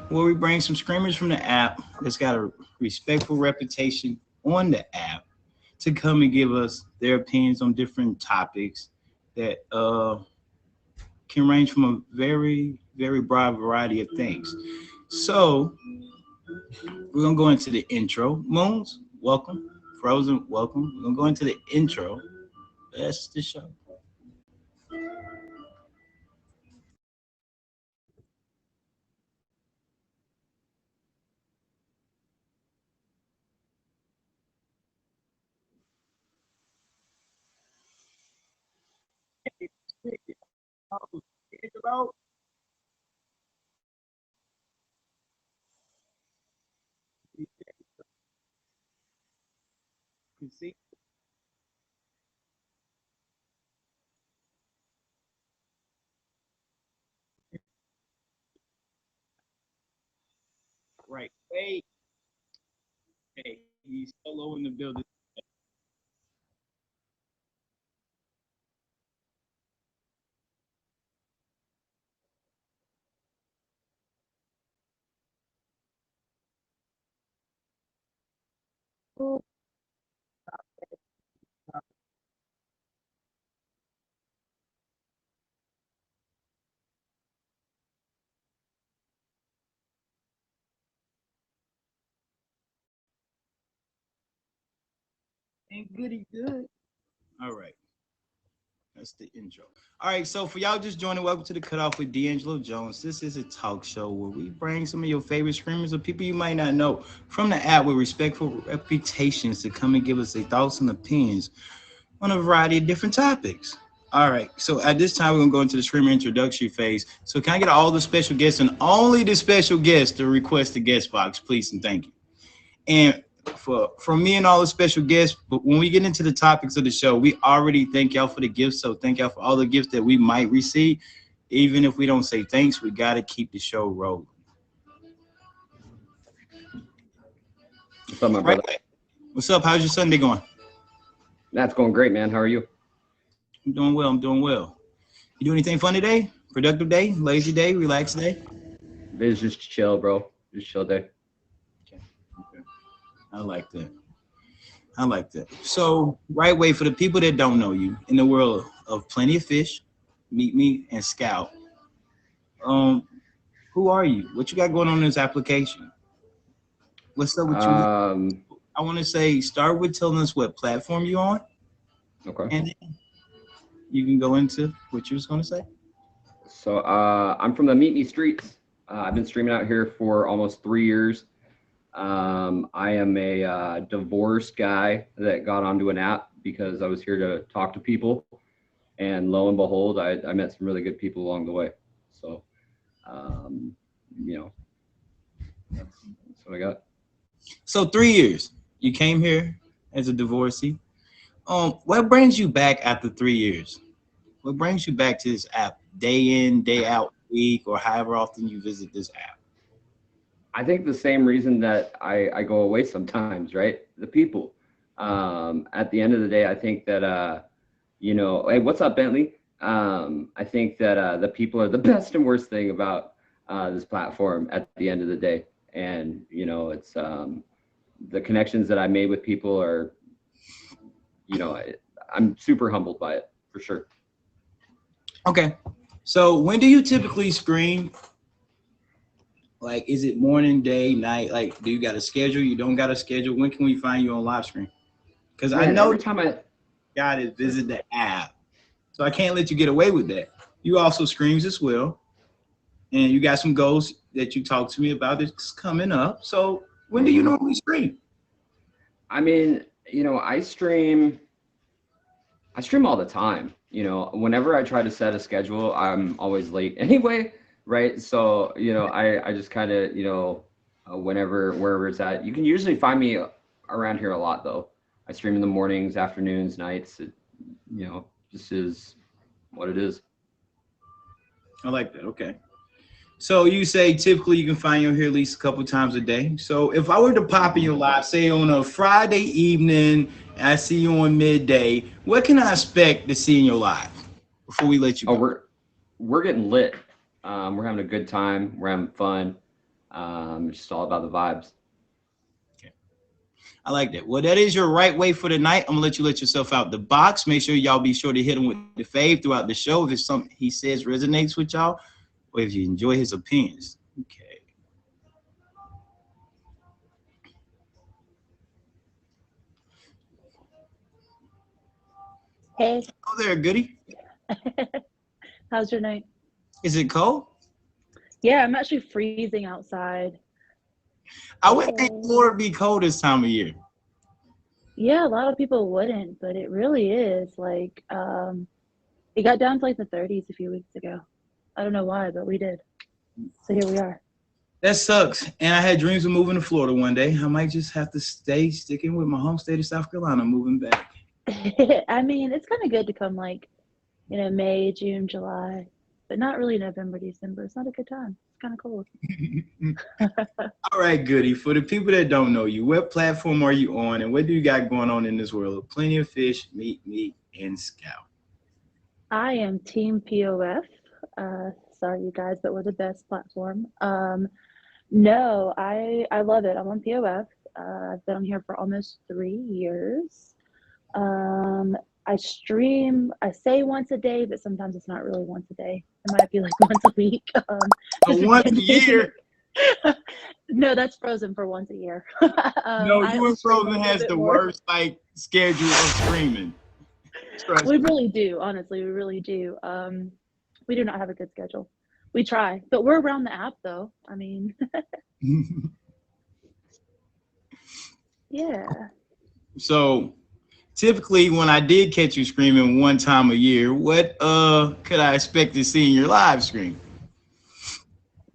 where we bring some screamers from the app that's got a respectful reputation on the app to come and give us their opinions on different topics that can range from a very broad variety of things. So we're gonna go into the intro. Moons, welcome. Frozen, welcome. We're gonna go into the intro. That's the show. See, right. Hey, he's solo in the building. Ain't goody good. All right. That's the intro. All right, so for y'all just joining, welcome to the Cutoff with D'Angelo Jones. This is a talk show where we bring some of your favorite screamers or people you might not know from the app with respectful reputations to come and give us their thoughts and opinions on a variety of different topics. All right, so at this time, we're going to go into the screamer introductory phase. So can I get all the special guests and only the special guests to request the guest box, please, and thank you. And for from me and all the special guests, but when we get into the topics of the show, we already thank y'all for the gifts. So thank y'all for all the gifts that we might receive. Even if we don't say thanks, we got to keep the show rolling. What's up, my Right. brother? What's up? How's your Sunday going? That's going great, man. How are you? I'm doing well. I'm doing well. You do anything fun today? Productive day? Lazy day? Relaxed day? It's just chill, bro. Just chill day. Okay. Okay. I like that. I like that. So, right way for the people that don't know you in the world of Plenty of Fish, Meet Me, and Scout. Um, who are you? What you got going on in this application? What's up with you? Um, I want to say start with telling us what platform you on, okay. and then you can go into what you was going to say. So I'm from the Meet Me streets. I've been streaming out here for almost 3 years. I am a divorced guy that got onto an app because I was here to talk to people, and lo and behold, I met some really good people along the way. So, um, you know, that's what I got. So 3 years, you came here as a divorcee. What brings you back after 3 years? What brings you back to this app, day in, day out, week, or however often you visit this app? I think the same reason that I go away sometimes, right? The people. At the end of the day, I think that hey, what's up, Bentley? I think that the people are the best and worst thing about this platform at the end of the day. And it's the connections that I made with people are, I'm super humbled by it for sure. Okay. So when do you typically screen? Like, is it morning, day, night? Like, do you got a schedule? You don't got a schedule? When can we find you on live stream? Because I Man, know every you time I got to sorry. visit the app. So I can't let you get away with that. You also screams as well. And you got some goals that you talked to me about that's coming up. So when do you hmm normally scream? I mean, I stream all the time. Whenever I try to set a schedule, I'm always late anyway, right? So, I just kind of, wherever it's at. You can usually find me around here a lot though. I stream in the mornings, afternoons, nights. It, just is what it is. I like that. Okay. So you say typically you can find you here at least a couple times a day. So if I were to pop in hmm your live, say on a Friday evening, and I see you on midday, what can I expect to see in your live before we let you Oh, go? we're getting lit. We're having a good time. We're having fun. It's just all about the vibes. I like that. Well, that is your right way for the night. I'm gonna let you let yourself out the box. Make sure y'all be sure to hit him with the fave throughout the show if it's something he says resonates with y'all, or if you enjoy his opinions. Okay. Hey. Oh, there, Goody. How's your night? Is it cold? Yeah, I'm actually freezing outside. I wouldn't think Florida be cold this time of year. Yeah, a lot of people wouldn't, but it really is. Like, it got down to like the 30s a few weeks ago. I don't know why, but we did. So here we are. That sucks. And I had dreams of moving to Florida one day. I might just have to stay sticking with my home state of South Carolina, moving back. I mean, it's kind of good to come like, May, June, July, but not really November, December. It's not a good time. It's kind of cold. All right, Goody. For the people that don't know you, what platform are you on and what do you got going on in this world? Plenty of fish, meat, and scout. I am Team POF. Sorry, you guys, but we're the best platform. No, I love it. I'm on POF. I've been on here for almost 3 years. I stream, I say once a day, but sometimes it's not really once a day. It might be like once a week. Once a year? No, that's Frozen for once a year. No, you and Frozen has the worst schedule of streaming. We really do, honestly, we really do. We do not have a good schedule. We try, but we're around the app though. I mean, yeah. So typically when I did catch you screaming one time a year, what could I expect to see in your live stream?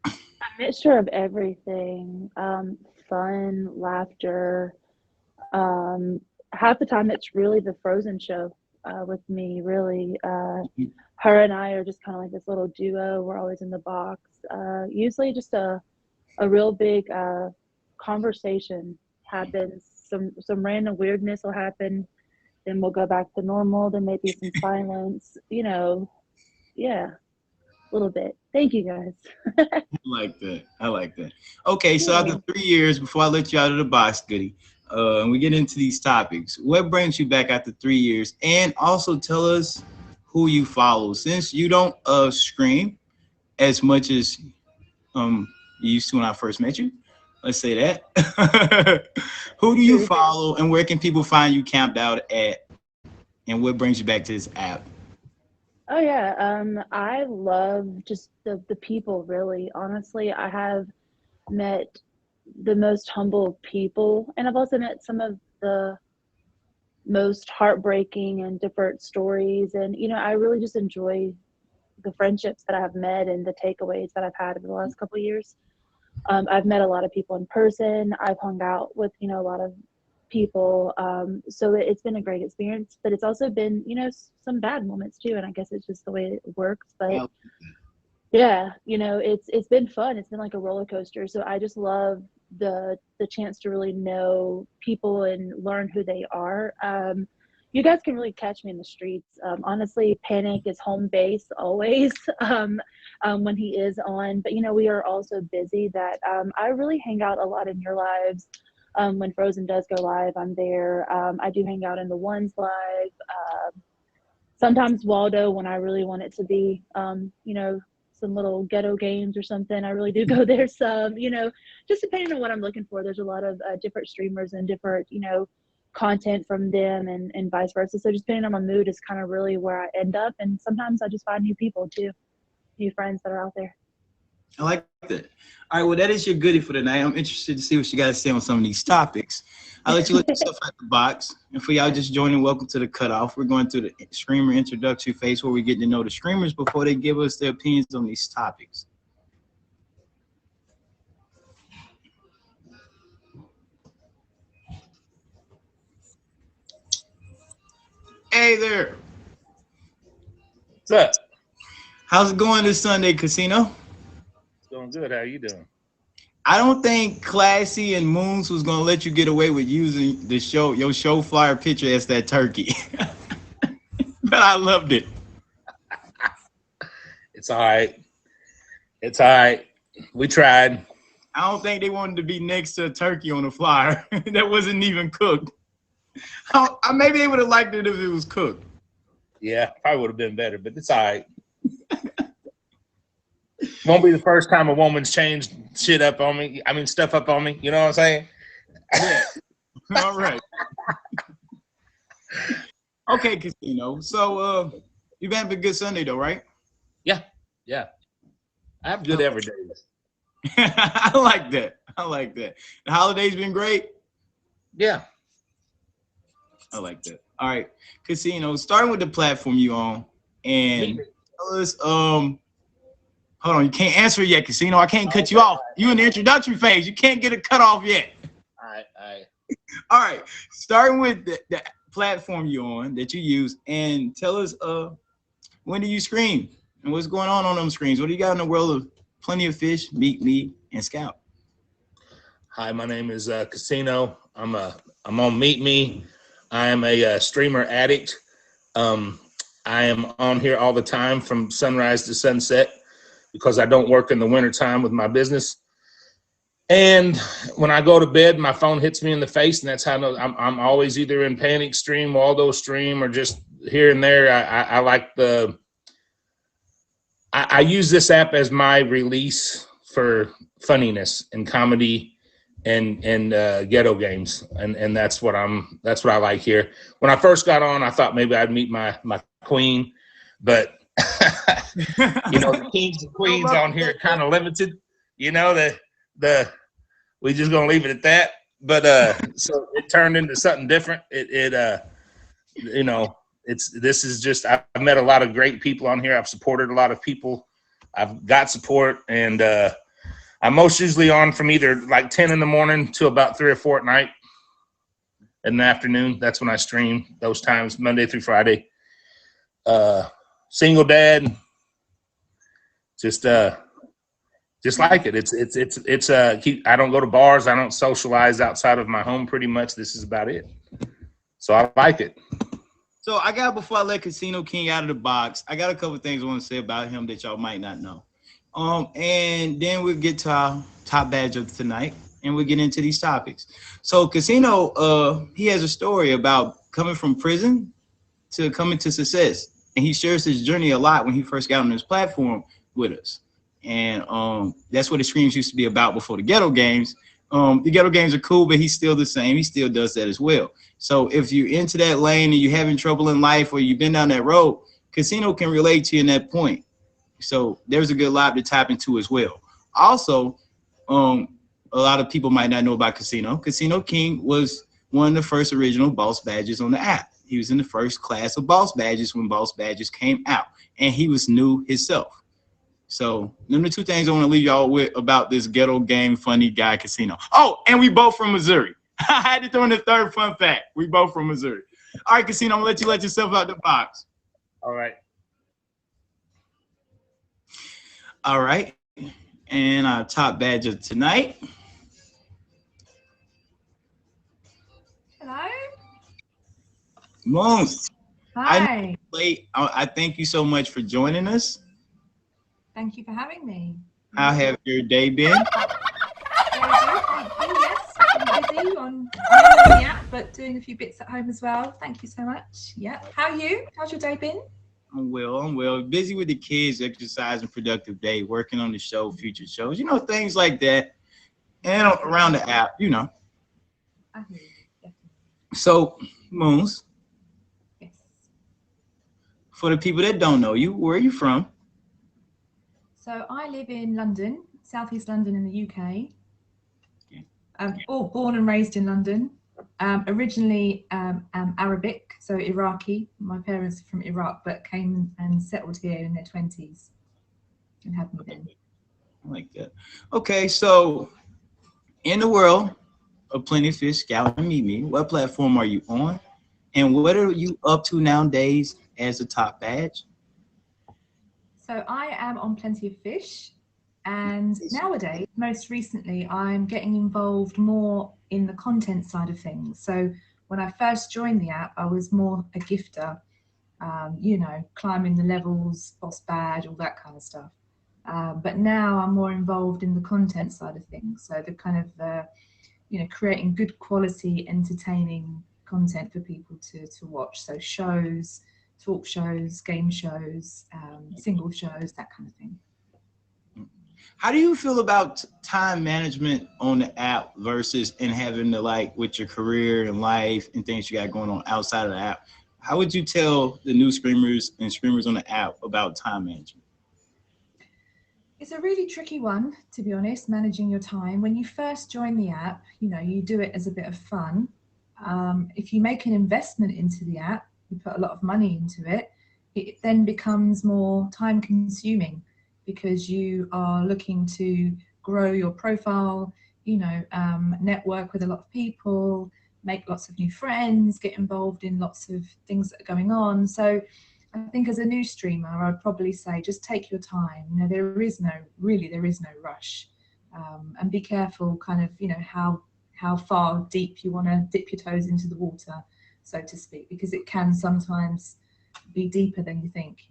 A mixture of everything. Fun, laughter. Half the time it's really the Frozen show with me, really. Her and I are just kind of like this little duo. We're always in the box. Usually just a real big conversation happens. Some random weirdness will happen. Then we'll go back to normal. Then maybe some silence. Yeah, a little bit. Thank you, guys. I like that. Okay, so after 3 years, before I let you out of the box, Goody, and we get into these topics, what brings you back after 3 years? And also tell us who you follow, since you don't scream as much as you used to when I first met you. Let's say that. Who do you follow and where can people find you camped out at? And what brings you back to this app? Oh yeah, I love just the people, really. Honestly, I have met the most humble people, and I've also met some of the most heartbreaking and different stories. And I really just enjoy the friendships that I've met and the takeaways that I've had over the last couple of years. I've met a lot of people in person. I've hung out with a lot of people, so it's been a great experience, but it's also been some bad moments too, and I guess it's just the way it works. But yeah, it's been fun. It's been like a roller coaster. So I just love the chance to really know people and learn who they are. You guys can really catch me in the streets. Honestly, Panic is home base always when he is on. But we are also busy that I really hang out a lot in your lives. When Frozen does go live, I'm there. I do hang out in the Ones live. Sometimes Waldo, when I really want it to be, some little ghetto games or something, I really do go there some, just depending on what I'm looking for. There's a lot of different streamers and different, content from them and vice versa. So just depending on my mood is kind of really where I end up. And sometimes I just find new people too, new friends that are out there. I like that. All right, well, that is your goodie for tonight. I'm interested to see what you guys say on some of these topics. I'll let you let yourself out the box. And for y'all just joining, welcome to the Cutoff. We're going through the streamer introductory phase where we get to know the streamers before they give us their opinions on these topics. Hey there. What's up? How's it going this Sunday, Casino? It's going good. How you doing? I don't think Classy and Moons was gonna let you get away with using your show flyer picture as that turkey. But I loved it. It's all right. It's all right. We tried. I don't think they wanted to be next to a turkey on a flyer that wasn't even cooked. Maybe they would have liked it if it was cooked. Yeah, probably would have been better, but it's all right. Won't be the first time a woman's changed shit up on me. I mean, stuff up on me. You know what I'm saying? Yeah. All right. Okay, Casino. So you've been having a good Sunday though, right? Yeah. I have good every day. I like that. The holidays been great. Yeah. I like that. All right, Casino. Starting with the platform you on, and tell us. Hold on, you can't answer it yet, Casino. I can't cut you off. You in the introductory phase. You can't get a cut off yet. All right. All right. Starting with the platform you on that you use, and tell us when do you stream and what's going on them screens? What do you got in the world of Plenty of Fish, Meet Me, and Scout? Hi, my name is Casino. I'm on Meet Me. I am a streamer addict. I am on here all the time from sunrise to sunset because I don't work in the wintertime with my business. And when I go to bed, my phone hits me in the face, and that's how I know I'm always either in Panic Stream, Waldo Stream, or just here and there. I like I use this app as my release for funniness and comedy and ghetto games, and that's what I like here. When I first got on, I thought maybe I'd meet my queen, but you know, the kings and queens on here are kind of limited. You know, we just gonna leave it at that. But so it turned into something different. You know, this is just, I've met a lot of great people on here. I've supported a lot of people. I've got support, and I'm most usually on from either like 10 in the morning to about 3 or 4 at night in the afternoon. That's when I stream those times, Monday through Friday. Single dad, just like it. It's I don't go to bars. I don't socialize outside of my home pretty much. This is about it. So I like it. So before I let Casino King out of the box, I got a couple things I want to say about him that y'all might not know. And then we'll get to our top badge of tonight, and we'll get into these topics. So Casino, he has a story about coming from prison to coming to success. And he shares his journey a lot when he first got on this platform with us. And that's what the streams used to be about before the ghetto games. The ghetto games are cool, but he's still the same. He still does that as well. So if you're into that lane and you're having trouble in life or you've been down that road, Casino can relate to you in that point. So there's a good lot to tap into as well. Also, a lot of people might not know about Casino. Casino King was one of the first original boss badges on the app. He was in the first class of boss badges when boss badges came out, and he was new himself. So them are the two things I want to leave y'all with about this ghetto game funny guy Casino. Oh, and we both from Missouri. I had to throw in the third fun fact. We both from Missouri. All right, Casino, I'm gonna let you let yourself out the box. All right. All right. And our top badge of tonight. Hello. Moons. Hi. I thank you so much for joining us. Thank you for having me. How have your day been? Very good, thank you. Yes, I'm busy on the app, but doing a few bits at home as well. Thank you so much. Yeah. How are you? How's your day been? I'm well. Busy with the kids, exercising, productive day, working on the show, future shows, you know, things like that. And around the app, you know. I hear you, definitely. So, Moons, Yes. for the people that don't know you, where are you from? So I live in London, Southeast London in the UK. Okay. All born and raised in London. Originally Arabic, so Iraqi. My parents are from Iraq, but came and settled here in their 20s and had me then. I like that. Okay, so in the world of Plenty of Fish, Scout, and Meet Me, what platform are you on? And what are you up to nowadays as a top badge? So I am on Plenty of Fish, and nowadays, most recently, I'm getting involved more in the content side of things. So when I first joined the app, I was more a gifter, you know, climbing the levels, boss badge, all that kind of stuff. But now I'm more involved in the content side of things. So the kind of, creating good quality, entertaining content for people to watch. So shows, talk shows, game shows, single shows, that kind of thing. How do you feel about time management on the app versus in having to, like, with your career and life and things you got going on outside of the app? How would you tell the new streamers and streamers on the app about time management? It's a really tricky one, to be honest, managing your time. When you first join the app, you do it as a bit of fun. If you make an investment into the app, you put a lot of money into it, it then becomes more time consuming because you are looking to grow your profile, network with a lot of people, make lots of new friends, get involved in lots of things that are going on. So I think as a new streamer, I'd probably say just take your time. There is no rush, and be careful kind of, how far deep you want to dip your toes into the water, so to speak, because it can sometimes be deeper than you think,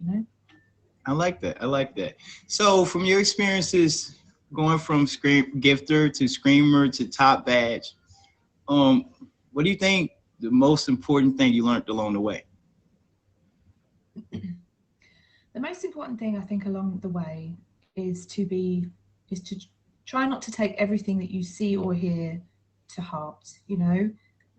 I like that. So from your experiences going from gifter to screamer to top badge, what do you think the most important thing you learned along the way? The most important thing I think along the way is to try not to take everything that you see or hear to heart.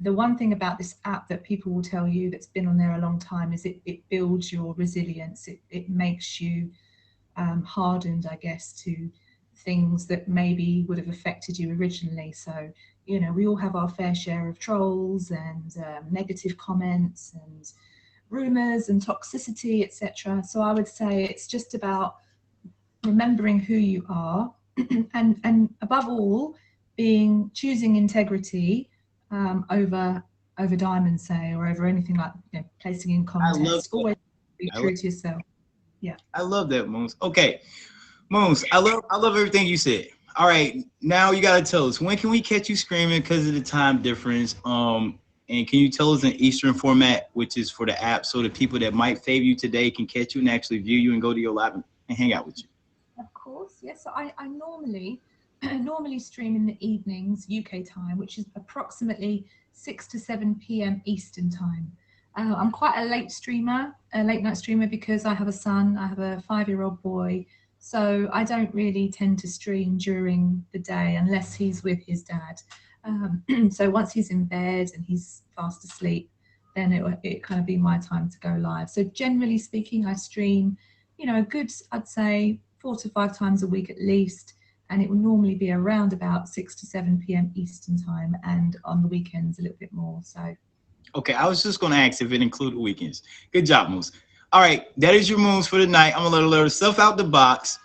The one thing about this app that people will tell you that's been on there a long time is it builds your resilience. It makes you hardened, I guess, to things that maybe would have affected you originally. So, we all have our fair share of trolls and negative comments and rumors and toxicity, etc. So I would say it's just about remembering who you are and above all choosing integrity over diamond, say, or over anything like placing in contests. Always be true to yourself. Yeah, I love that, Moons. Okay, Moons, I love everything you said. All right, now you gotta tell us, when can we catch you screaming because of the time difference? And can you tell us an Eastern format, which is for the app, so the people that might favor you today can catch you and actually view you and go to your live and hang out with you? Of course, yes. So I normally stream in the evenings UK time, which is approximately 6 to 7 p.m. Eastern time. I'm quite a late night streamer, because I have a son. I have a 5-year-old boy, so I don't really tend to stream during the day unless he's with his dad. So once he's in bed and he's fast asleep, then it kind of be my time to go live. So generally speaking, I stream, a good, I'd say 4 to 5 times a week at least, and it will normally be around about 6 to 7 p.m. Eastern time, and on the weekends a little bit more. So. Okay, I was just gonna ask if it included weekends. Good job, Moons. All right, that is your Moons for the night. I'm gonna let her stuff out the box.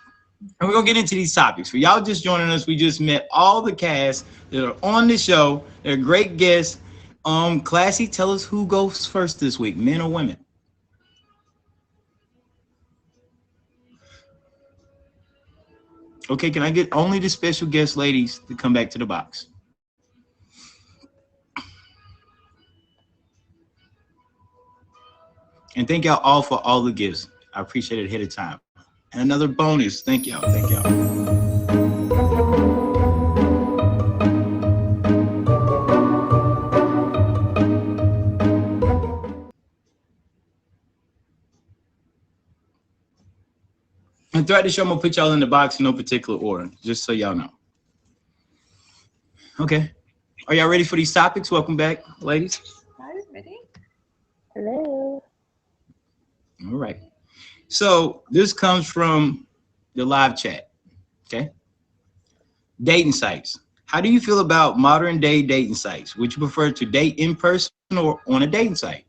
And we're gonna get into these topics. For y'all just joining us, we just met all the cast that are on the show. They're great guests. Classy, tell us who goes first this week, men or women? Okay, can I get only the special guest ladies to come back to the box? And thank y'all all for all the gifts. I appreciate it ahead of time. And another bonus. Thank y'all. And throughout the show, I'm gonna put y'all in the box in no particular order, just so y'all know. Okay. Are y'all ready for these topics? Welcome back, ladies. Hi, ready? Hello. All right. So this comes from the live chat. Okay. Dating sites. How do you feel about modern day dating sites? Would you prefer to date in person or on a dating site?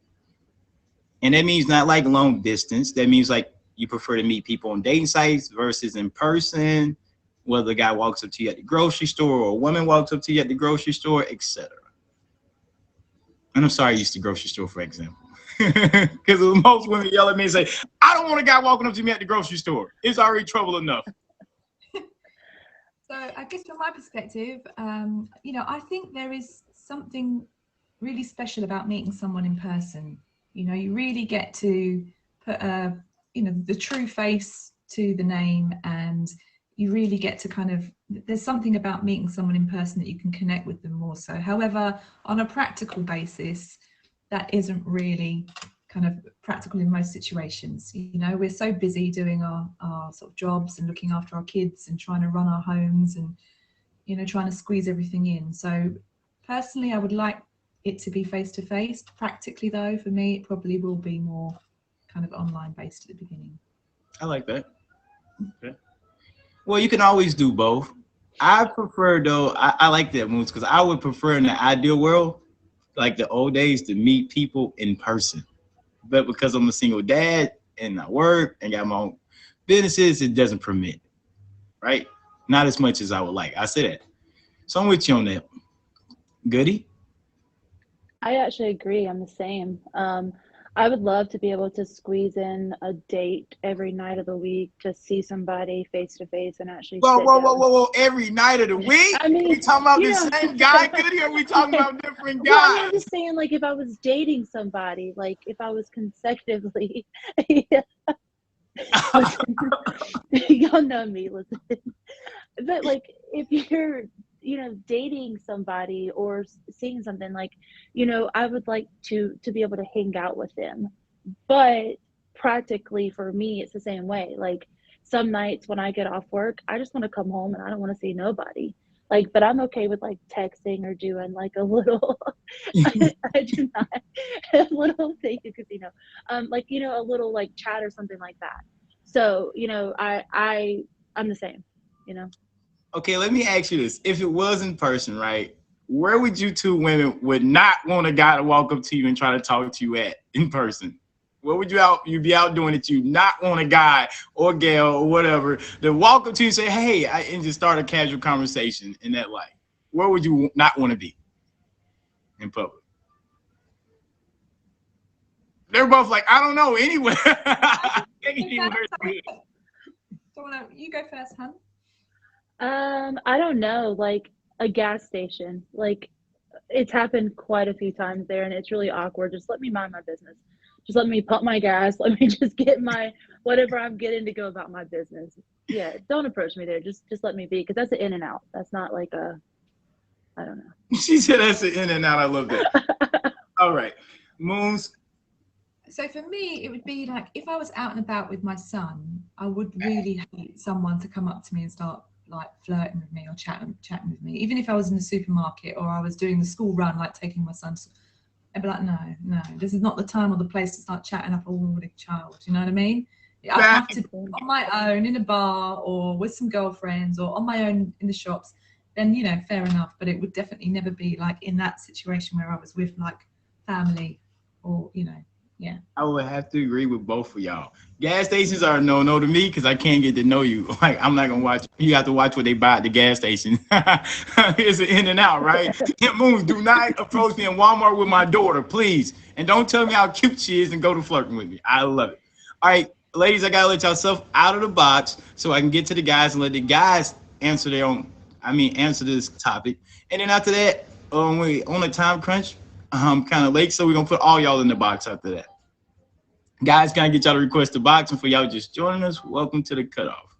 And that means not like long distance. That means like you prefer to meet people on dating sites versus in person, whether the guy walks up to you at the grocery store or a woman walks up to you at the grocery store, etc. And I'm sorry I used the grocery store, for example. Because most women yell at me and say, I don't want a guy walking up to me at the grocery store. It's already trouble enough. So I guess from my perspective, I think there is something really special about meeting someone in person. You really get to put the true face to the name, and you really get to kind of, there's something about meeting someone in person that you can connect with them more so. However, on a practical basis, that isn't really kind of practical in most situations. You know, we're so busy doing our sort of jobs and looking after our kids and trying to run our homes and, you know, trying to squeeze everything in. So personally, I would like it to be face-to-face. Practically though, for me, it probably will be more kind of online based at the beginning. I like that. Okay. Well, you can always do both. I prefer though, I like that moves because I would prefer in the ideal world, like the old days, to meet people in person. But because I'm a single dad and I work and got my own businesses, it doesn't permit, right? Not as much as I would like. I say that. So I'm with you on that. Goody? I actually agree. I'm the same. I would love to be able to squeeze in a date every night of the week to see somebody face to face and actually. Whoa! Every night of the week? I mean, we talking about the you know, same guy, Goody, or we talking about different guys? Well, I'm just saying, like, if I was dating somebody, like, if I was consecutively, y'all know me, listen. But, like, if you're, you know, dating somebody or seeing something, like, you know, I would like to be able to hang out with them. But practically for me, it's the same way. Like, some nights when I get off work, I just want to come home and I don't want to see nobody. Like, but I'm okay with like texting or doing like a little, I do not, a little thing, because, you know, like, you know, a little like chat or something like that. So, you know, I'm the same, you know. Okay, let me ask you this. If it was in person, right, where would you two women would not want a guy to walk up to you and try to talk to you at in person? What would you be out doing that you not want a guy or gal or whatever to walk up to you and say, hey, and just start a casual conversation in that light? Where would you not want to be in public? They're both like, I don't know, anywhere. You go first, hun. I don't know, like a gas station. Like, it's happened quite a few times there, and it's really awkward. Just let me mind my business. Just let me pump my gas. Let me just get my whatever I'm getting to go about my business. Yeah, don't approach me there. Just let me be, because that's an in and out. That's not like a, I don't know. She said that's an in and out. I love that. All right, Moons. So for me, it would be like if I was out and about with my son, I would really hate someone to come up to me and start like flirting with me or chatting with me. Even if I was in the supermarket or I was doing the school run, like taking my son, I'd be like, no, this is not the time or the place to start chatting up a wounded child. You know what I mean? I have to on my own in a bar or with some girlfriends or on my own in the shops. Then, you know, fair enough. But it would definitely never be like in that situation where I was with like family or, you know. Yeah, I would have to agree with both of y'all. Gas stations are a no to me because I can't get to know you. Like, I'm not gonna watch. You have to watch what they buy at the gas station. It's an in and out, right? Moons, do not approach me in Walmart with my daughter, please, and don't tell me how cute she is and go to flirting with me. I love it. All right, ladies, I gotta let y'all self out of the box so I can get to the guys and let the guys answer their own. Answer this topic, and then after that, we on a time crunch. Kind of late, so we're gonna put all y'all in the box after that. Guys, can I get y'all to request the box? And for y'all just joining us, welcome to the cutoff.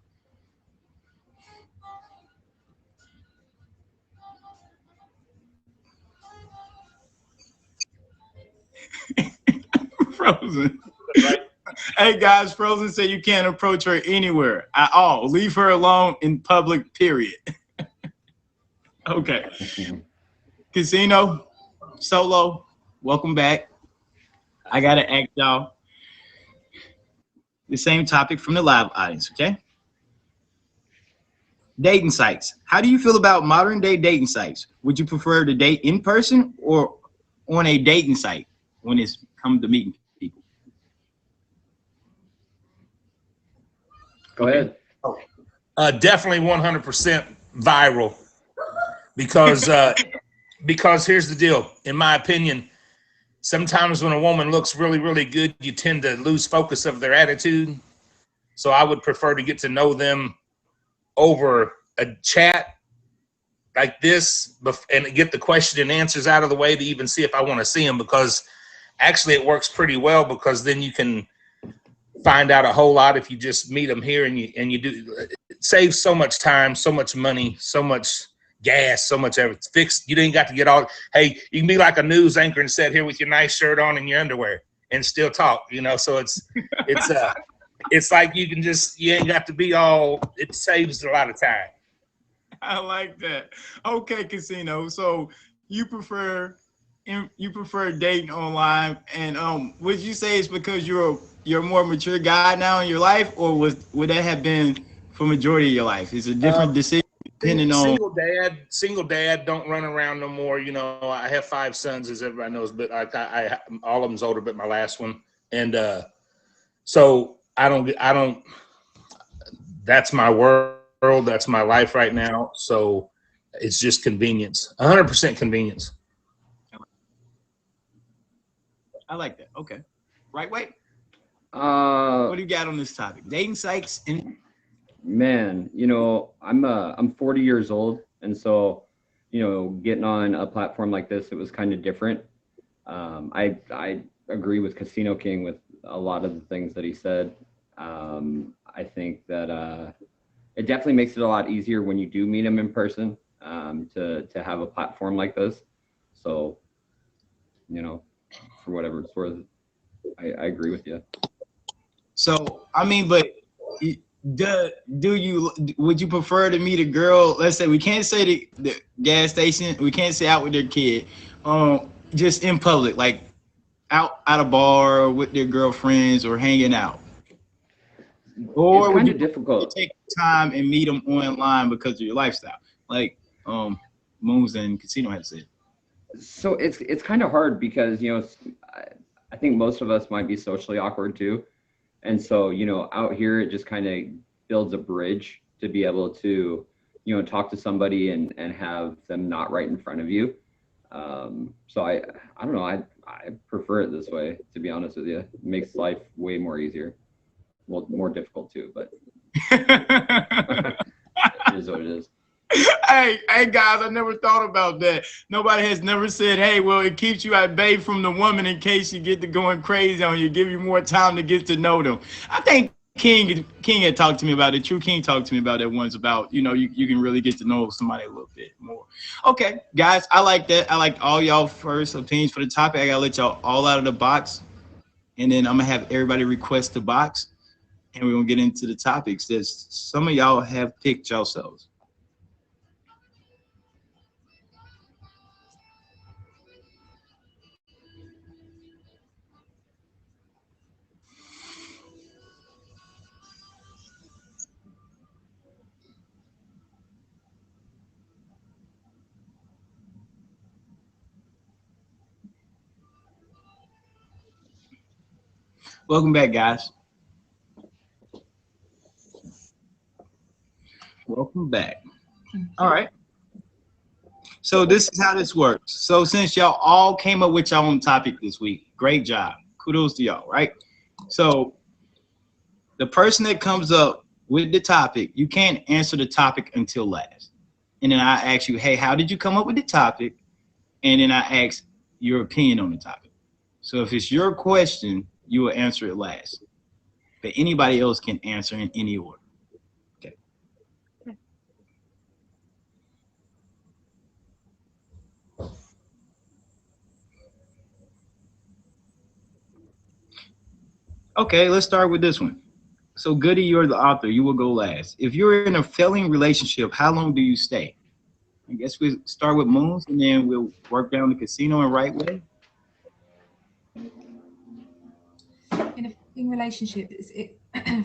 Frozen. Hey guys, Frozen said you can't approach her anywhere at all. Leave her alone in public, period. Okay. Casino, Solo, welcome back. I gotta ask y'all the same topic from the live audience, okay? Dating sites. How do you feel about modern day dating sites? Would you prefer to date in person or on a dating site when it's come to meeting people? Go ahead. Definitely 100% viral because here's the deal. In my opinion, sometimes when a woman looks really, really good, you tend to lose focus of their attitude. So I would prefer to get to know them over a chat like this and get the question and answers out of the way to even see if I want to see them, because actually it works pretty well, because then you can find out a whole lot if you just meet them here and you do. It saves so much time, so much money, so much gas, so much everything. Fixed. You didn't got to get all. Hey, you can be like a news anchor and sit here with your nice shirt on and your underwear and still talk. So it's like you ain't got to be all. It saves a lot of time. I like that. Okay, Casino. So you prefer dating online, and would you say it's because you're a more mature guy now in your life, or would that have been for majority of your life? Is it a different decision depending on single dad? Don't run around no more. I have 5 sons, as everybody knows, but I all of them's older, but my last one, and so I don't. That's my world. That's my life right now. So it's just convenience. 100% convenience. I like that. Okay. Right way. What do you got on this topic? Dating sites and man, I'm 40 years old, and so getting on a platform like this, it was kind of different. I agree with Casino King with a lot of the things that he said. I think that it definitely makes it a lot easier when you do meet him in person, to have a platform like this. So, for whatever it's worth, I agree with you. So, but would you prefer to meet a girl? Let's say we can't say the gas station, we can't say out with their kid, just in public, like out at a bar with their girlfriends or hanging out. Or it's would you difficult take time and meet them online because of your lifestyle, like Moons and Casino had said? So it's kind of hard because I think most of us might be socially awkward too, and so out here it just kind of builds a bridge to be able to talk to somebody and have them not right in front of you. So I don't know, I prefer it this way, to be honest with you. It makes life way more easier. Well, more difficult too, but it is what it is. Hey guys, I never thought about that. Nobody has never said, hey, well, it keeps you at bay from the woman in case you get to going crazy on you, give you more time to get to know them. I think King had talked to me about it. True King talked to me about it once, about, you can really get to know somebody a little bit more. Okay, guys, I like that. I like all y'all first opinions for the topic. I gotta let y'all all out of the box, and then I'm gonna have everybody request the box, and we're gonna get into the topics that some of y'all have picked yourselves. Welcome back, guys. Welcome back. All right. So this is how this works. So since y'all all came up with your own topic this week, great job. Kudos to y'all, right? So the person that comes up with the topic, you can't answer the topic until last. And then I ask you, hey, how did you come up with the topic? And then I ask your opinion on the topic. So if it's your question, you will answer it last. But anybody else can answer in any order. Okay. Okay, let's start with this one. So Goody, you're the author. You will go last. If you're in a failing relationship, how long do you stay? I guess we start with Moons, and then we'll work down the Casino and Right Way. In a failing relationship,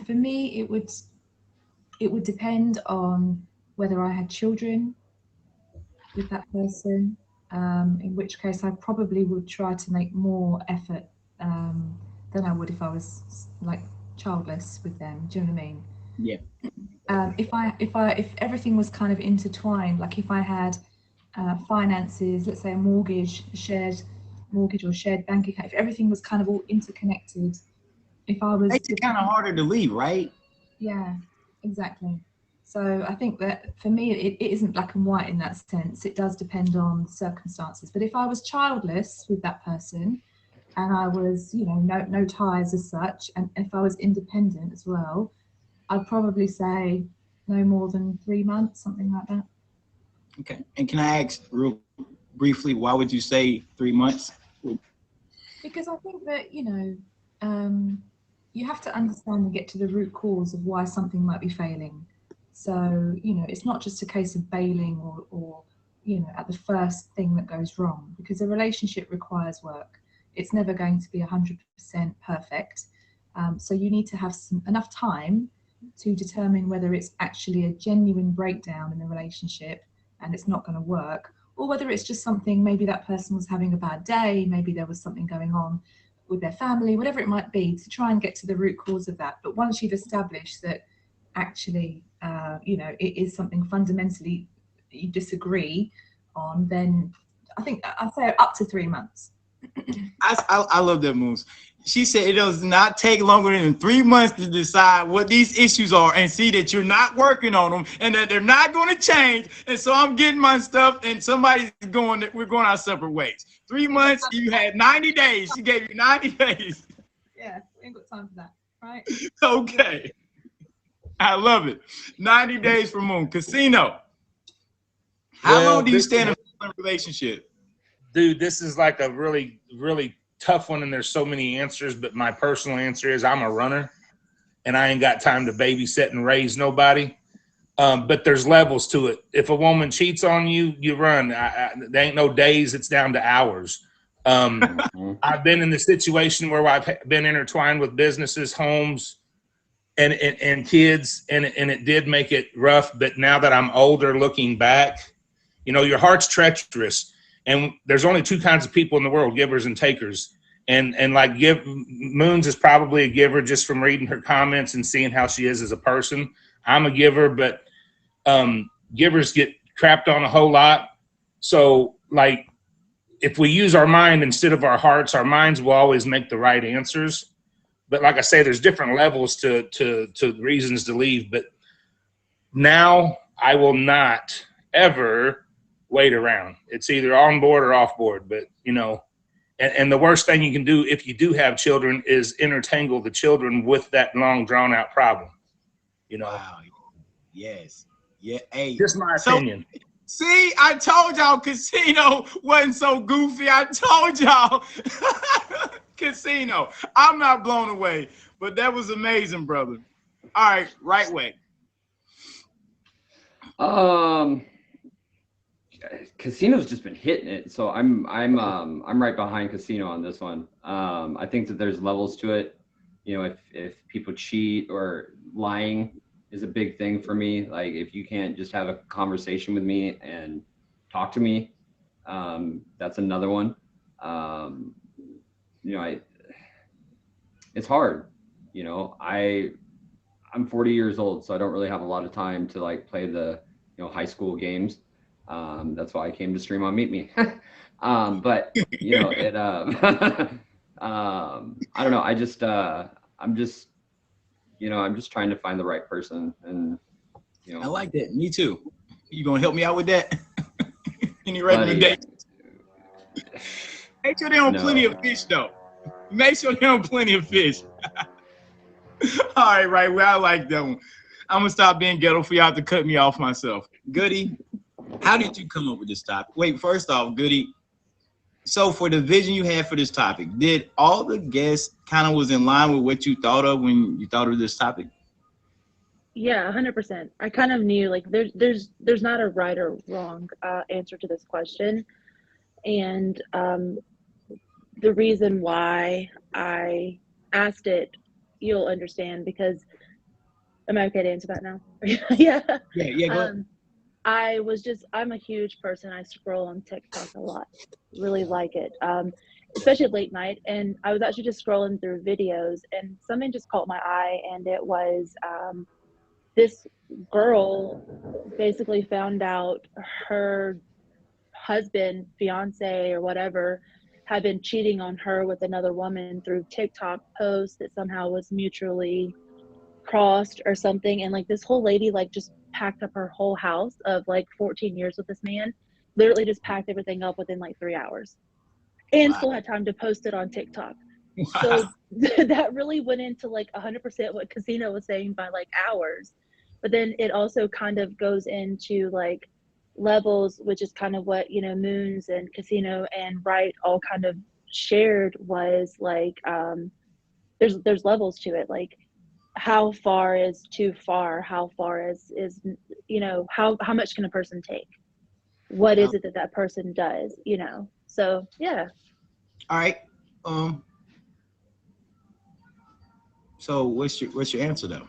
for me, it would depend on whether I had children with that person, in which case I probably would try to make more effort than I would if I was like childless with them. Do you know what I mean? Yeah. If everything was kind of intertwined, like if I had finances, let's say a mortgage, shared mortgage or shared bank account, if everything was kind of all interconnected, if I was, makes it kind of harder to leave, right? Yeah, exactly. So I think that for me, it isn't black and white in that sense. It does depend on circumstances. But if I was childless with that person, and I was, no ties as such, and if I was independent as well, I'd probably say no more than 3 months, something like that. Okay. And can I ask real briefly, why would you say 3 months? Because I think that, you have to understand and get to the root cause of why something might be failing. So, it's not just a case of bailing or at the first thing that goes wrong, because a relationship requires work. It's never going to be 100% perfect. So you need to have enough time to determine whether it's actually a genuine breakdown in the relationship and it's not going to work, or whether it's just something, maybe that person was having a bad day, maybe there was something going on with their family, whatever it might be, to try and get to the root cause of that. But once you've established that actually, it is something fundamentally you disagree on, then I think I'd say up to 3 months. I love that, Moose. She said it does not take longer than 3 months to decide what these issues are and see that you're not working on them and that they're not going to change. And so I'm getting my stuff and we're going our separate ways. 3 months, you had 90 days. She gave you 90 days. Yeah, we ain't got time for that, right? Okay. I love it. 90 days for Moon. Casino. How long do you stay in a relationship? Dude, this is like a really, really tough one, and there's so many answers, but my personal answer is I'm a runner, and I ain't got time to babysit and raise nobody. But there's levels to it. If a woman cheats on you, you run. There ain't no days, it's down to hours. I've been in the situation where I've been intertwined with businesses, homes, and kids, and it did make it rough. But now that I'm older, looking back, your heart's treacherous. And there's only two kinds of people in the world, givers and takers. And Moons is probably a giver just from reading her comments and seeing how she is as a person. I'm a giver, but givers get crapped on a whole lot. So if we use our mind instead of our hearts, our minds will always make the right answers. But like I say, there's different levels to reasons to leave. But now I will not ever wait around. It's either on board or off board. But and the worst thing you can do if you do have children is intertangle the children with that long drawn out problem. Wow. Yes. Yeah. Hey, just my opinion. See, I told y'all Casino wasn't so goofy. I told y'all. Casino. I'm not blown away, but that was amazing, brother. All right, right way. Casino's just been hitting it, so I'm right behind Casino on this one. I think that there's levels to it. If people cheat or lying is a big thing for me. Like if you can't just have a conversation with me and talk to me, that's another one. It's hard. I'm 40 years old, so I don't really have a lot of time to play the high school games. That's why I came to stream on Meet Me. But it I don't know. I'm just trying to find the right person, and I like that. Me too. You gonna help me out with that? Any recommendations? Make sure they don't plenty of fish though. Make sure they don't plenty of fish. All right. Well, I like that one. I'm gonna stop being ghetto for y'all to cut me off myself. Goody, how did you come up with this topic? Wait, first off, Goody. So for the vision you had for this topic, did all the guests kind of was in line with what you thought of when you thought of this topic? Yeah, 100%. I kind of knew there's not a right or wrong answer to this question, and the reason why I asked it, you'll understand, because am I okay to answer that now? Yeah. Yeah. Go ahead. I'm a huge person. I scroll on TikTok a lot. Really like it, especially late night. And I was actually just scrolling through videos, and something just caught my eye, and it was this girl basically found out her husband, fiance, or whatever, had been cheating on her with another woman through TikTok posts that somehow was mutually crossed or something. And this whole lady just packed up her whole house of 14 years with this man, literally just packed everything up within 3 hours. and Wow. still had time to post it on TikTok. Wow. So that really went into like 100% what Casino was saying by like hours. But then it also kind of goes into like levels, which is kind of what, you know, Moons and Casino and Wright all kind of shared, was like there's levels to it. Like how far is too far? How far is you know, how much can a person take? What is it that person does, you know? So yeah. All right. So what's your answer though?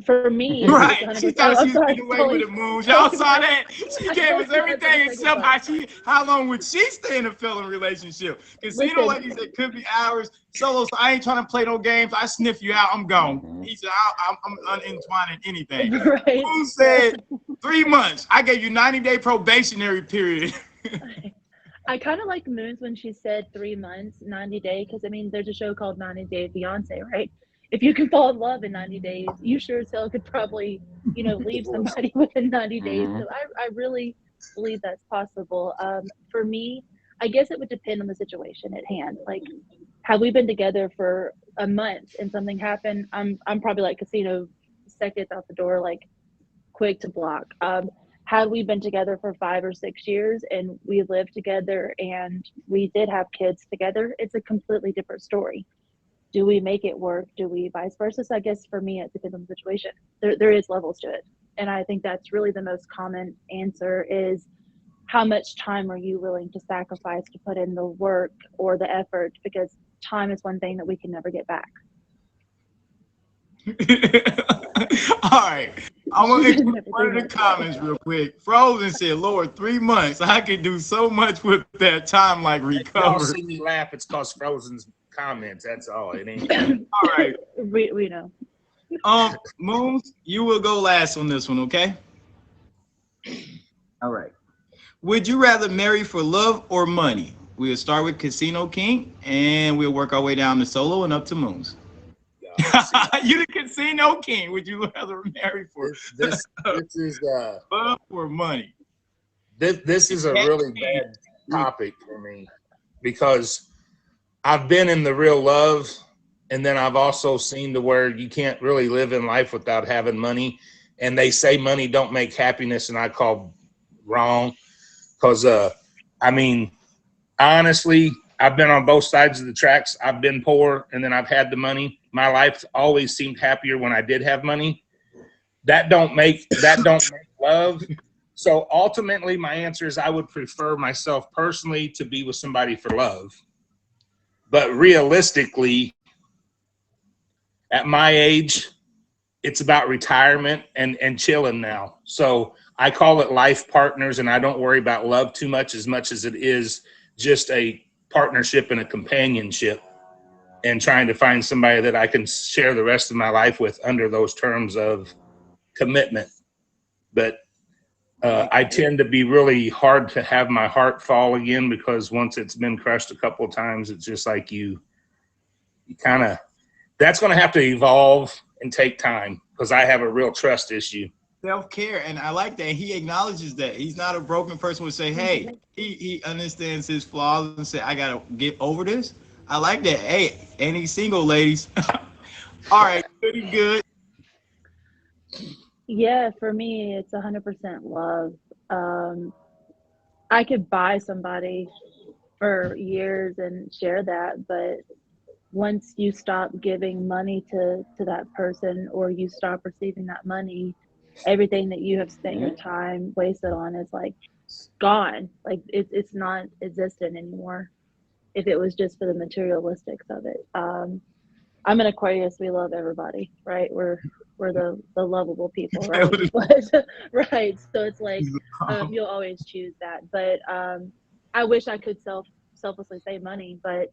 For me, Right. it's She 100%. thought Oh, she was getting away with the moves. Y'all saw that? She gave us everything except how long would she stay in a felon relationship? Casino, like he said, could be hours. Solo, so I ain't trying to play no games. I sniff you out, I'm gone. He said, I'm unentwined in anything. Right. Who said 3 months? I gave you 90-day probationary period. I kind of like Moons when she said 3 months, 90 day, because I mean, there's a show called 90 Day Fiance, right? If you can fall in love in 90 days, you sure as hell could probably, you know, leave somebody within 90 days. So I really believe that's possible. For me, I guess it would depend on the situation at hand. Like, have we been together for a month and something happened? I'm probably like Casino, seconds out the door, like quick to block. Had we been together for 5 or 6 years and we lived together and we did have kids together, it's a completely different story. Do we make it work? Do we vice versa? So I guess for me, it depends on the situation. There is levels to it. And I think that's really the most common answer is, how much time are you willing to sacrifice to put in the work or the effort? Because time is one thing that we can never get back. All right. I'm going to explain one of the comments real quick. Frozen said, Lord, 3 months. I could do so much with that time, like recover. Y'all see me laugh, it's cause Frozen's comments. That's all. It ain't. All right. We know. Moons, you will go last on this one, okay? All right. Would you rather marry for love or money? We'll start with Casino King, and we'll work our way down to Solo and up to Moons. You the Casino King. Would you rather marry for this is love or money? This is a really bad topic for me, because I've been in the real love, and then I've also seen to where you can't really live in life without having money. And they say money don't make happiness, and I call wrong, because I mean, honestly, I've been on both sides of the tracks. I've been poor, and then I've had the money. My life always seemed happier when I did have money. That don't make love. So ultimately, my answer is I would prefer myself personally to be with somebody for love. But realistically, at my age, it's about retirement and chilling now. So I call it life partners, and I don't worry about love too much as it is just a partnership and a companionship, and trying to find somebody that I can share the rest of my life with under those terms of commitment. But I tend to be really hard to have my heart fall again, because once it's been crushed a couple of times, it's just like you kind of, that's going to have to evolve and take time, because I have a real trust issue. Self-care, and I like that. He acknowledges that he's not a broken person. Would say, hey, he understands his flaws and say, I gotta get over this. I like that. Hey, and he's single, ladies. All right, pretty good. Yeah, for me, it's 100% love. I could buy somebody for years and share that, but once you stop giving money to that person, or you stop receiving that money, everything that you have spent your time wasted on is like gone. Like it's not existent anymore, if it was just for the materialistics of it. I'm an Aquarius. We love everybody, right? We're the lovable people, right? But, right. So it's like you'll always choose that. But I wish I could selflessly save money, but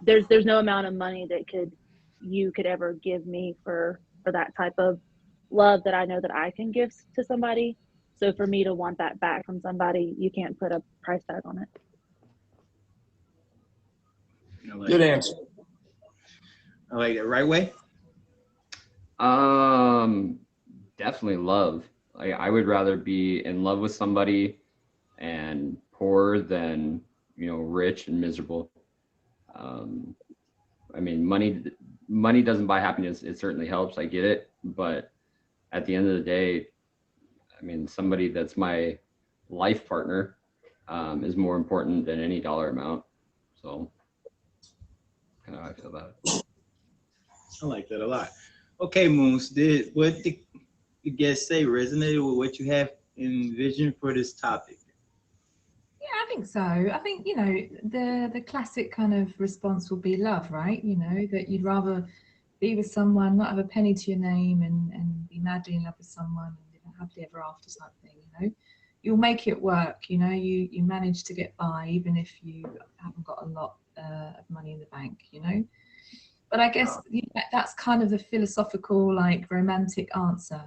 there's no amount of money that you could ever give me for that type of love that I know that I can give to somebody. So for me to want that back from somebody, you can't put a price tag on it. Good answer. I like it. Right way? Definitely love. I would rather be in love with somebody and poor than rich and miserable. I mean, money doesn't buy happiness. It certainly helps. I get it. But at the end of the day, I mean, somebody that's my life partner is more important than any dollar amount. So kind of how I feel about it. I like that a lot. Okay, Moons, did what the guests say resonated with what you have envisioned for this topic? Yeah, I think so. I think, the classic kind of response will be love, right? That you'd rather be with someone, not have a penny to your name, and be madly in love with someone and live happily ever after type thing. You'll make it work, you manage to get by even if you haven't got a lot of money in the bank, But I guess that's kind of the philosophical, like romantic answer.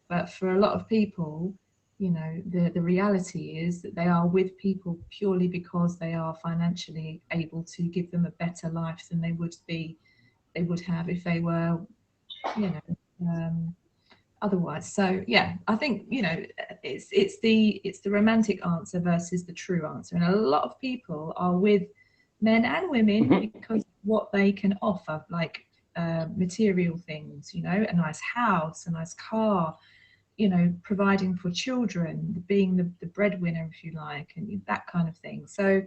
But for a lot of people, the reality is that they are with people purely because they are financially able to give them a better life than they would have if they were, otherwise. So yeah, I think it's the romantic answer versus the true answer, and a lot of people are with men and women because of what they can offer, like material things, a nice house, a nice car, providing for children, being the breadwinner, if you like, and that kind of thing. So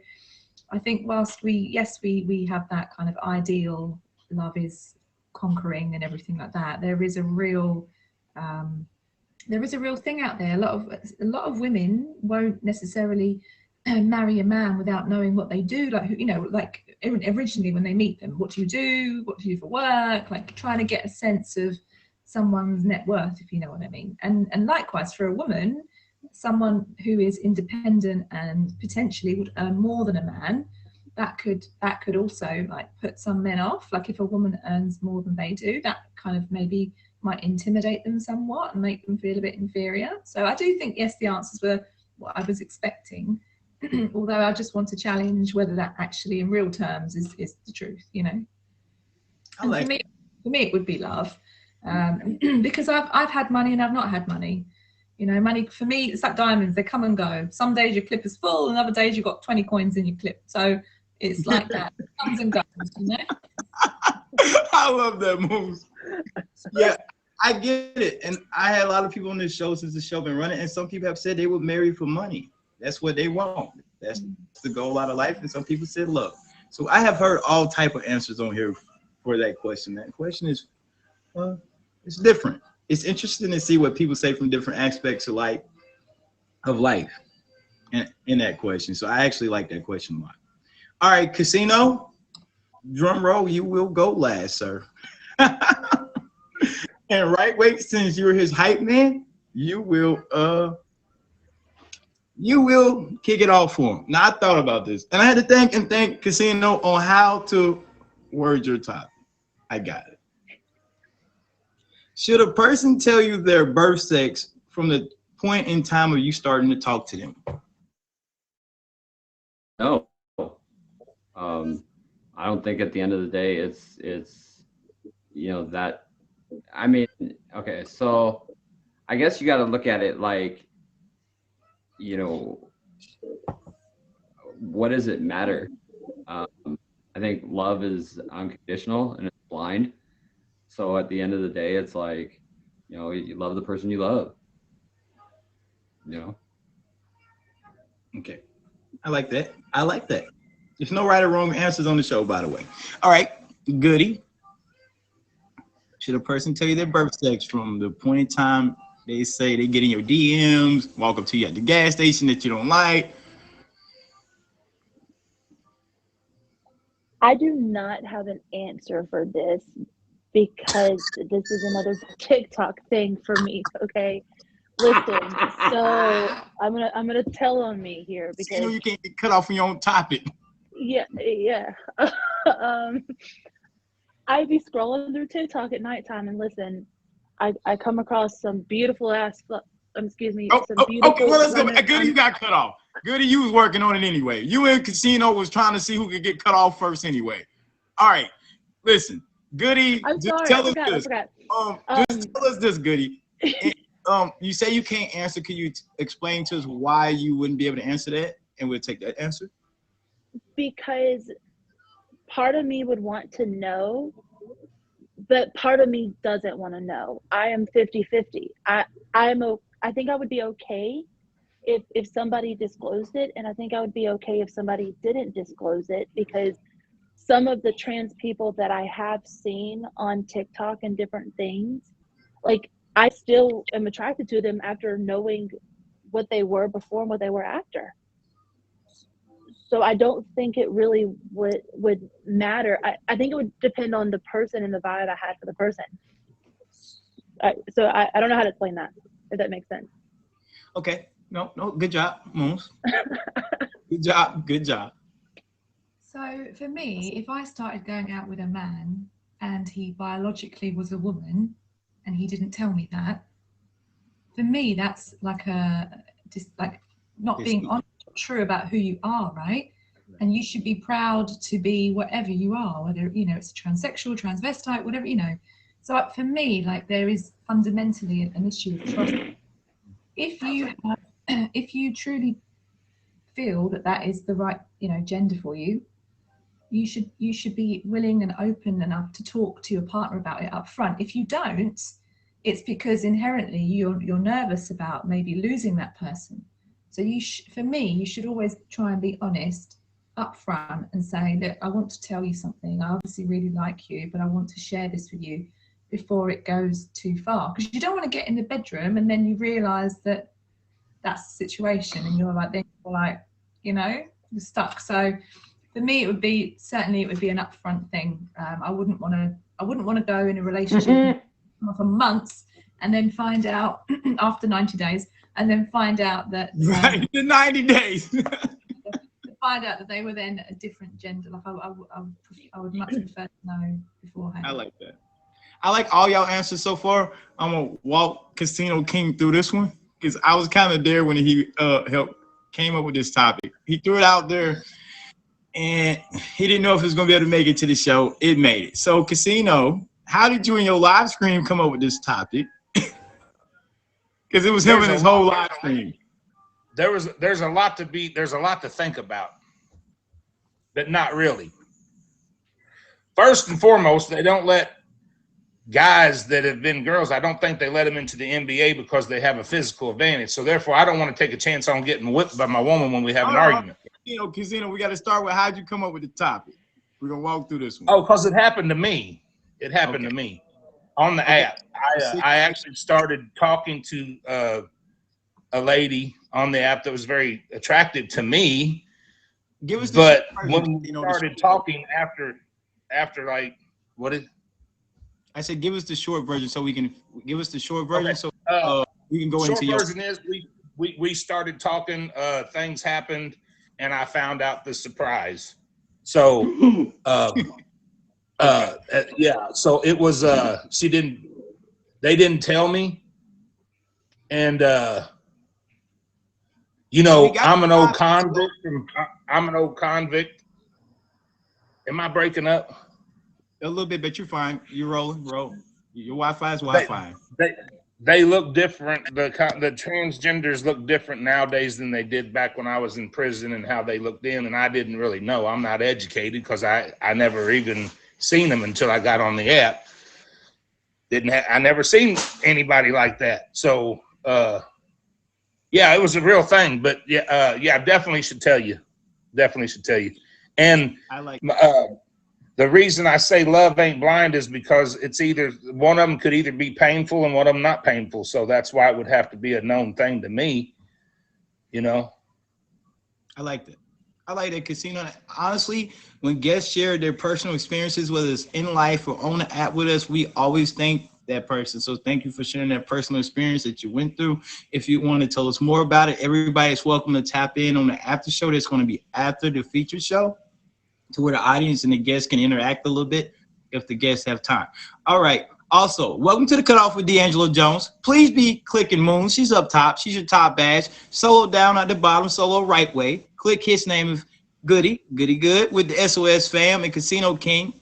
I think whilst we have that kind of ideal, love is conquering and everything like that, there is a real thing out there. A lot of women won't necessarily marry a man without knowing what they do, like originally when they meet them, what do you do for work, like trying to get a sense of someone's net worth, if you know what I mean. And likewise for a woman, someone who is independent and potentially would earn more than a man, that could also like put some men off. Like if a woman earns more than they do, that kind of maybe might intimidate them somewhat and make them feel a bit inferior. So I do think, yes, the answers were what I was expecting, although I just want to challenge whether that actually in real terms is the truth, And for me it would be love, because I've had money and I've not had money. Money for me, it's like diamonds, they come and go. Some days your clip is full and other days you've got 20 coins in your clip. So it's like that. It comes and goes, I love that move. Yeah, I get it. And I had a lot of people on this show since the show been running, and some people have said they would marry for money. That's what they want. That's the goal out of life. And some people said love. So I have heard all type of answers on here for that question. That question is, it's different. It's interesting to see what people say from different aspects of life in that question. So I actually like that question a lot. All right, Casino, drum roll, you will go last, sir. And right, wait, since you're his hype man, you will kick it off for him. Now I thought about this, and I had to thank Casino on how to word your topic. I got it. Should a person tell you their birth sex from the point in time of you starting to talk to them? No. I don't think at the end of the day it's that. I mean, okay, so I guess you got to look at it like, what does it matter? I think love is unconditional and it's blind. So at the end of the day, it's like, you love the person you love. Okay. I like that. There's no right or wrong answers on the show, by the way. All right, Goody. Should a person tell you their birth sex from the point in time they say they get in your DMs, walk up to you at the gas station that you don't like? I do not have an answer for this because this is another TikTok thing for me. Okay, listen. So I'm gonna tell on me here because you can't get cut off on your own topic. Yeah. I'd be scrolling through TikTok at nighttime and listen. I come across some beautiful ass. Excuse me. Okay, well, let's go. Goody, you got cut off. Goody, you was working on it anyway. You and Casino was trying to see who could get cut off first anyway. All right, listen, Goody. I'm sorry, tell I us this. forgot. Just tell us this, Goody. You say you can't answer. Can you explain to us why you wouldn't be able to answer that, and we'll take that answer? because part of me would want to know, but part of me doesn't want to know. I am 50-50. I think I would be okay if somebody disclosed it, and I think I would be okay if somebody didn't disclose it, because some of the trans people that I have seen on TikTok and different things, like, I still am attracted to them after knowing what they were before and what they were after. So I don't think it really would matter. I think it would depend on the person and the vibe I had for the person. So I don't know how to explain that, if that makes sense. Okay. No, good job, Moons. Good job. So for me, if I started going out with a man and he biologically was a woman and he didn't tell me that, for me, that's like not being honest or true about who you are, right? And you should be proud to be whatever you are, whether, it's transsexual, transvestite, whatever, So for me, like, there is fundamentally an issue of trust. If you truly feel that is the right, gender for you, you should be willing and open enough to talk to your partner about it up front. If you don't, it's because inherently you're nervous about maybe losing that person. So for me, you should always try and be honest up front and say, look, I want to tell you something. I obviously really like you, but I want to share this with you before it goes too far. Because you don't want to get in the bedroom and then you realize that that's the situation and you're stuck. So for me, it would be an upfront thing. I wouldn't want to go in a relationship for months and then find out after 90 days and then find out that Right, the 90 days. Find out that they were then a different gender. Like I would much prefer to know beforehand. I like that. I like all y'all answers so far. I'm gonna walk Casino King through this one because I was kind of there when he came up with this topic. He threw it out there, and he didn't know if he was gonna be able to make it to the show. It made it. So, Casino, how did you and your live stream come up with this topic? Because it was him and his whole live stream. There's a lot to think about, but not really. First and foremost, they don't let guys that have been girls, I don't think they let them into the NBA because they have a physical advantage. So therefore, I don't want to take a chance on getting whipped by my woman when we have an argument. Casino, we got to start with how'd you come up with the topic? We're going to walk through this one. Oh, because it happened to me. It happened to me on the app. I actually started talking to a lady on the app that was very attractive to me. Give us but when we started talking after like, what is? I said, give us the short version so we can give us the short version so we can go into your. Short version is we started talking. Things happened, and I found out the surprise. So, yeah. So it was. They didn't tell me, and I'm an old convict. I'm an old convict. Am I breaking up? A little bit, but you're fine. You're rolling. Roll. Your Wi-Fi is Wi-Fi. They look different. The transgenders look different nowadays than they did back when I was in prison and how they looked then. And I didn't really know. I'm not educated because I never even seen them until I got on the app. I never seen anybody like that. So yeah, it was a real thing. But yeah, definitely should tell you. And I like. The reason I say love ain't blind is because it's either one of them could either be painful and one of them not painful. So that's why it would have to be a known thing to me, I like that. I like that, Casino. Honestly, when guests share their personal experiences, whether it's in life or on the app with us, we always thank that person. So thank you for sharing that personal experience that you went through. If you want to tell us more about it, everybody is welcome to tap in on the after show that's going to be after the feature show, to where the audience and the guests can interact a little bit if the guests have time. All right. Also, welcome to the Cutoff with D'Angelo Jones. Please be clicking Moon. She's up top. She's your top badge. Solo down at the bottom, solo right way. Click his name of Goody Good with the SOS fam and Casino King,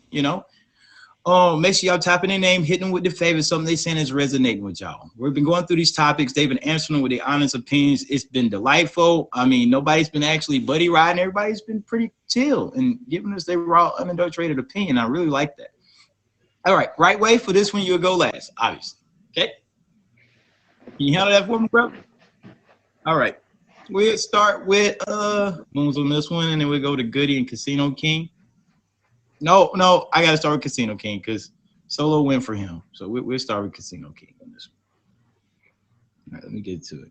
Make sure y'all type in their name, hitting them with the favorite, something they saying is resonating with y'all. We've been going through these topics. They've been answering them with their honest opinions. It's been delightful. I mean, nobody's been actually buddy riding. Everybody's been pretty chill and giving us their raw, unadulterated opinion. I really like that. All right, right way for this one, you'll go last, obviously. Okay? Can you handle that for me, bro? All right. We'll start with Moons on this one, and then we'll go to Goody and Casino King. No, I gotta start with Casino King because Solo went for him. So we'll start with Casino King on this one. All right, let me get to it.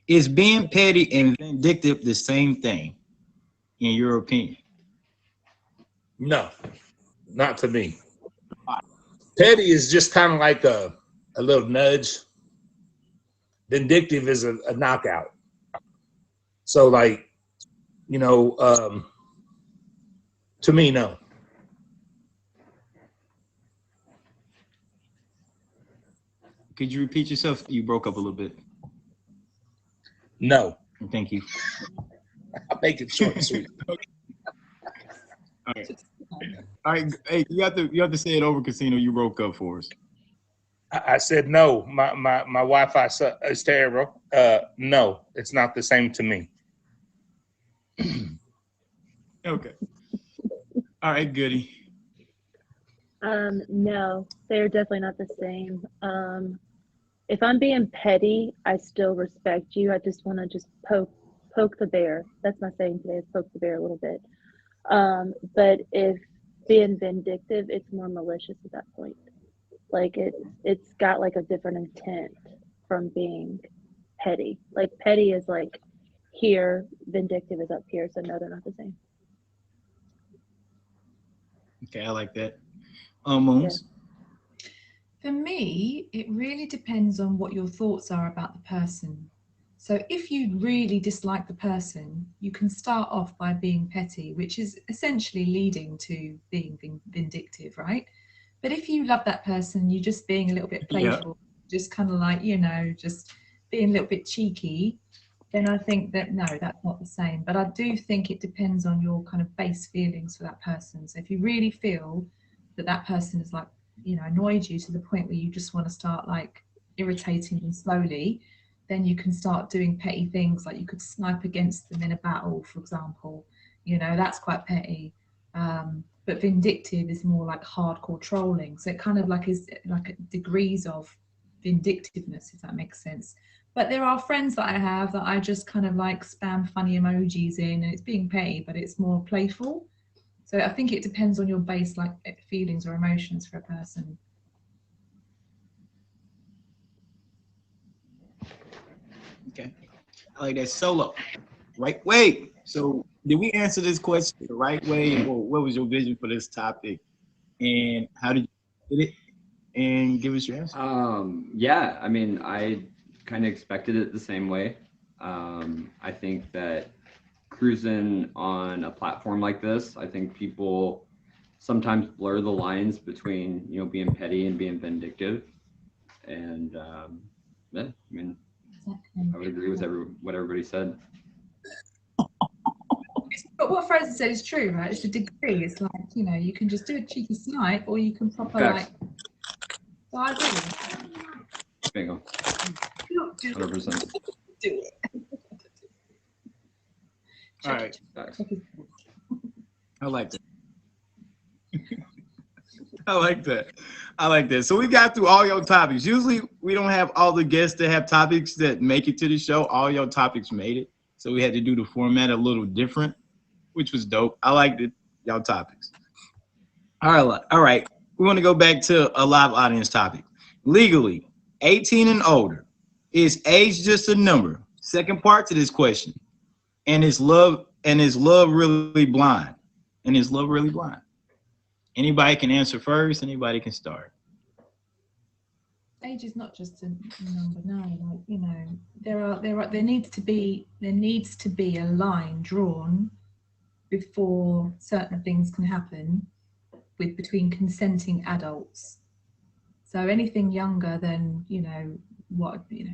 Is being petty and vindictive the same thing, in your opinion? No, not to me. Petty is just kind of like a little nudge. Vindictive is a knockout. So, like, you know, to me, no. Could you repeat yourself? You broke up a little bit. No. Thank you. I'll make it short and sweet. All right. All right. Hey, you have to say it over, Casino. You broke up for us. I said no. My Wi-Fi is terrible. No, it's not the same to me. Okay. All right, Goody. No, they're definitely not the same. If I'm being petty, I still respect you. I just want to just poke the bear. That's my saying today, is poke the bear a little bit. But if being vindictive, it's more malicious at that point. Like it's got like a different intent from being petty. Like petty is like here, vindictive is up here. So no, they're not the same. Okay, I like that. Moons. Yeah. For me, it really depends on what your thoughts are about the person. So if you really dislike the person, you can start off by being petty, which is essentially leading to being vindictive, right? But if you love that person, you're just being a little bit playful, just kind of like, you know, just being a little bit cheeky, then I think that, no, that's not the same. But I do think it depends on your kind of base feelings for that person. So if you really feel that that person is like, you know, annoyed you to the point where you just want to start like irritating them slowly, then you can start doing petty things, like you could snipe against them in a battle, for example. You know, that's quite petty. But vindictive is more like hardcore trolling. So it kind of like is like degrees of vindictiveness, if that makes sense. But there are friends that I have that I just kind of like spam funny emojis in, and it's being petty, but it's more playful. So I think it depends on your base like feelings or emotions for a person. Okay. I like that. Solo. Right way. So did we answer this question the right way? Or what was your vision for this topic? And how did you get it? And give us your answer. Yeah, I mean, I kind of expected it the same way. I think that cruising on a platform like this, I think people sometimes blur the lines between, you know, being petty and being vindictive. And yeah, I mean, I would agree with what everybody said. But what Fraser said is true, right? It's a degree. It's like, you know, you can just do a cheeky snipe, or you can proper like. So I agree. Bingo. 100%. Do it. All right. Facts. I like that. I like that. I like that. So we got through all your topics. Usually we don't have all the guests that have topics that make it to the show. All your topics made it. So we had to do the format a little different, which was dope. I liked it, y'all topics. All right. We want to go back to a live audience topic. Legally, 18 and older. Is age just a number? Second part to this question. And is love really blind? And is love really blind? Anybody can answer first. Anybody can start. Age is not just a number, no. Like, you know, there needs to be a line drawn before certain things can happen between consenting adults. So anything younger than, you know, what, you know,